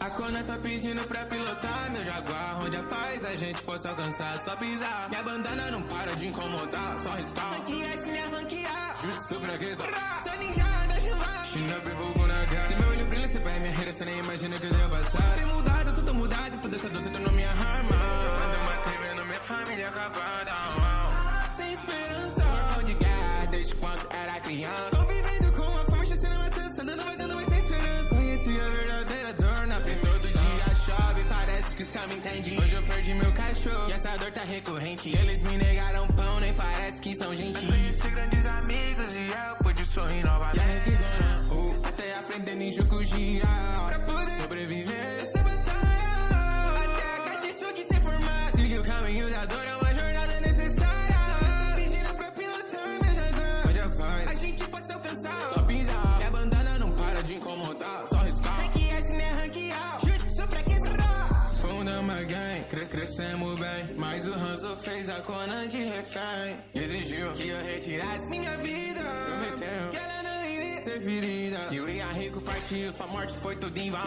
A Cona tá pedindo pra pilotar meu Jaguar, onde a paz a gente possa alcançar, só pisar. Minha bandana não para de incomodar, só riscar. Ranquear se me ranquear, jutsu fraqueza. Sou ninja da chuva, China fogo na cara. Se meu olho brilha, se perde minha rede, você nem imagina que eu devo passar. Tem mudado, tudo mudado, toda essa doce tornou minha arma. Quando matei vendo minha família acabada, sem esperança, órfão de guerra desde quando era criança. Tô vivendo com a força, se não matança, andando vai sem esperança. Conheci a verdadeira dor na frente, todo dia chove, parece que só me entende. Hoje eu perdi meu cachorro, e essa dor tá recorrente. Eles me negaram pão, nem parece que são gente. Mas conheci grandes amigos e eu pude sorrir novamente. E que dona, até aprender nem girar pra poder sobreviver essa batalha. Até a caixa isso que se formar, siga o caminho da dor, é uma jornada necessária. Tô pedindo pra pilotar meu Jaguar, onde a paz a gente possa alcançar, só pisar. E a bandana não para de incomodar, só riscar. Ranquear se não é ranquear, jutsu pra que será? Fundamos a gang, crescemos bem, mas o ranço fez a Cona de refém. Exigiu que eu retirasse minha vida, prometeu que ela não iria ser ferida. E o Ia Rico partiu, sua morte foi tudo em vão.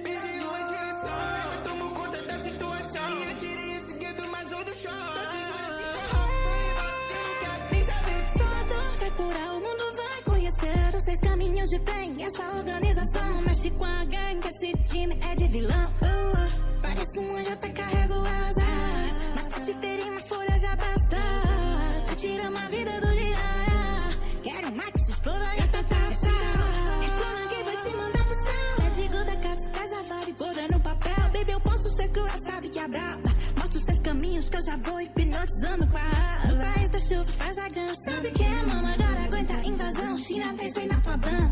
Pedindo uma direção, eu tomo conta da situação. E eu tirei esse gueto mais ou do chão. Essa dor vai curar, o mundo vai conhecer os 6 caminhos de bem. Essa organização mexe com a gangue, esse time é de vilão. Parece um anjo, até carrego asas, mas pra te ferir uma folha já basta. Tu tira uma vida do dia. Quero um max, explora e taça. É Cona que vai te mandar pro céu. Pedigo da casa, traz a vara e bora no papel. Baby, eu posso ser cruel, sabe que é braba. Mostra os 6 caminhos que eu já vou hipnotizando com a raba. No país da chuva faz a gança. Sabe que é, mama, agora aguenta a invasão. China vem sem na tua banda.